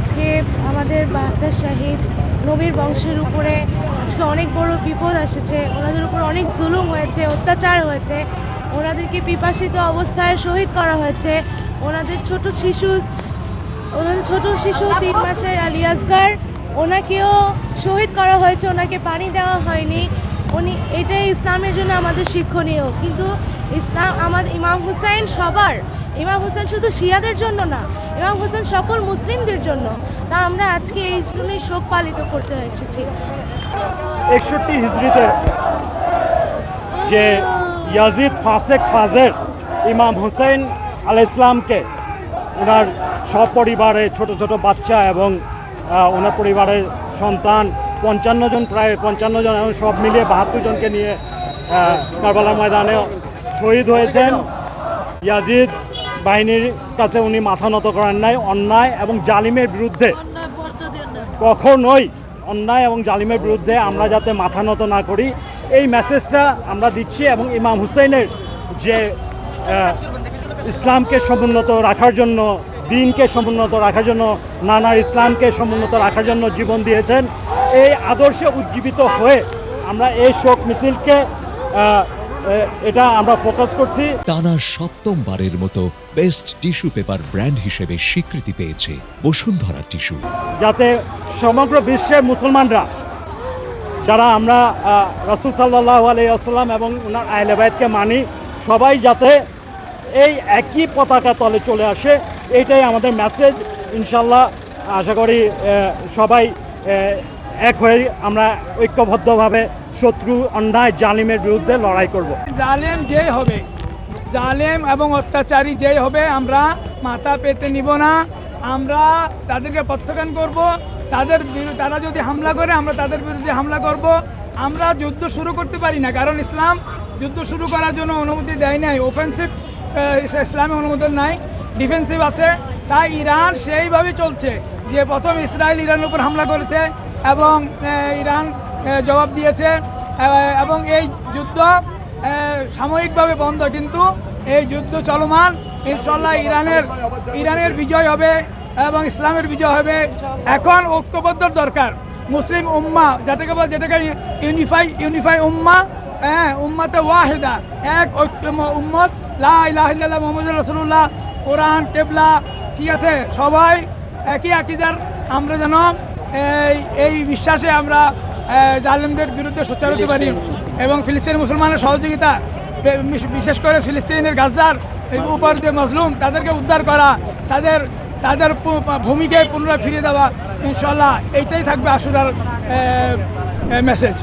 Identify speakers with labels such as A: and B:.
A: আজকে আমাদের বাগদার শাহিদ নবীর বংশের উপরে আজকে অনেক বড় বিপদ এসেছে। ওনাদের উপর অনেক জুলুম হয়েছে, অত্যাচার হয়েছে। ওনাদেরকে পিপাসিত অবস্থায় শহীদ করা হয়েছে। ওনাদের ছোট শিশু 3 মাসের আলী আসগার, ওনাকেও শহীদ করা হয়েছে, ওনাকে পানি দেওয়া হয়নি। এটাই ইসলামের জন্য আমাদের শিক্ষণীয়। কিন্তু আমাদের ইমাম হুসাইন ইমাম হুসাইন শুধু শিয়াদের জন্য না, ইমাম হুসাইন সকল মুসলিমদের জন্য। তা আমরা আজকে এই জন্যই শোক পালিত করতে এসেছি।
B: 61 হিজরিতে যে ইয়াজিদ ফাজের ইমাম হুসাইন আলাইহিস সালামকে ওনার সপরিবারে ছোট ছোট বাচ্চা এবং ওনার পরিবারের সন্তান 55 জন এবং সব মিলিয়ে 72 জনকে নিয়ে কারবালার ময়দানে শহীদ হয়েছেন। ইয়াজিদ বাহিনীর কাছে উনি মাথা নত করেন নাই। অন্যায় এবং জালিমের বিরুদ্ধে কখনোই অন্যায় এবং জালিমের বিরুদ্ধে আমরা যাতে মাথা নত না করি, এই মেসেজটা আমরা দিচ্ছি। এবং ইমাম হুসাইনের যে ইসলামকে সমুন্নত রাখার জন্য, দিনকে সমুন্নত রাখার জন্য, নানার ইসলামকে সমুন্নত রাখার জন্য জীবন দিয়েছেন, এই আদর্শে উজ্জীবিত হয়ে আমরা এই শোক মিছিলকে এটা আমরা ফোকাস করছি।
C: টানা 7ম-বারের মতো বেস্ট টিস্যু পেপার ব্র্যান্ড হিসেবে স্বীকৃতি পেয়েছে বসুন্ধরা টিস্যু,
B: যাতে সমগ্র বিশ্বের মুসলমানরা যারা আমরা রাসূল সাল্লাল্লাহু আলাইহি ওয়াসাল্লাম এবং ওনার আহলে বাইতকে মানি, সবাই যাতে এই একই পতাকা তলে চলে আসে, এইটাই আমাদের মেসেজ। ইনশাল্লাহ আশা করি সবাই এক হয়ে আমরা ঐক্যবদ্ধভাবে শত্রু, অন্যায়, জালিমের বিরুদ্ধে লড়াই করব।
D: জালেম যেই হবে, জালেম এবং অত্যাচারী যেই হবে, আমরা মাথা পেতে নিব না। আমরা তাদেরকে প্রত্যাখ্যান করব। তারা যদি হামলা করে, আমরা তাদের বিরুদ্ধে হামলা করব। আমরা যুদ্ধ শুরু করতে পারি না, কারণ ইসলাম যুদ্ধ শুরু করার জন্য অনুমতি দেয় নাই। অফেন্সিভ ইসলামে অনুমোদন নাই, ডিফেন্সিভ আছে। তাই ইরান সেইভাবে চলছে যে প্রথম ইসরায়েল ইরানের উপর হামলা করেছে এবং ইরান জবাব দিয়েছে। এবং এই যুদ্ধ সাময়িকভাবে বন্ধ, কিন্তু এই যুদ্ধ চলমান। ইনশাল্লাহ ইরানের বিজয় হবে এবং ইসলামের বিজয় হবে। এখন ঐক্যবদ্ধ দরকার। মুসলিম উম্মা যেটাকে ইউনিফাই উম্মা, উম্মাতে ওয়াহিদা, এক উম্মত, লা ইলাহা ইল্লাল্লাহ মুহাম্মাদুর রাসূলুল্লাহ, কোরআন, কিবলা, ঠিক আছে, সবাই একই আকীদার। আমরা যেন এই বিশ্বাসে আমরা জালেমদের বিরুদ্ধে সোচ্চার হতে পারি এবং ফিলিস্তিনি মুসলমানের সহযোগিতা, বিশেষ করে ফিলিস্তিনের গাজার উপর যে মজলুম, তাদেরকে উদ্ধার করা, তাদের ভূমিকে পুনরায় ফিরিয়ে দেওয়া। ইনশাল্লাহ এইটাই থাকবে আশুরার মেসেজ।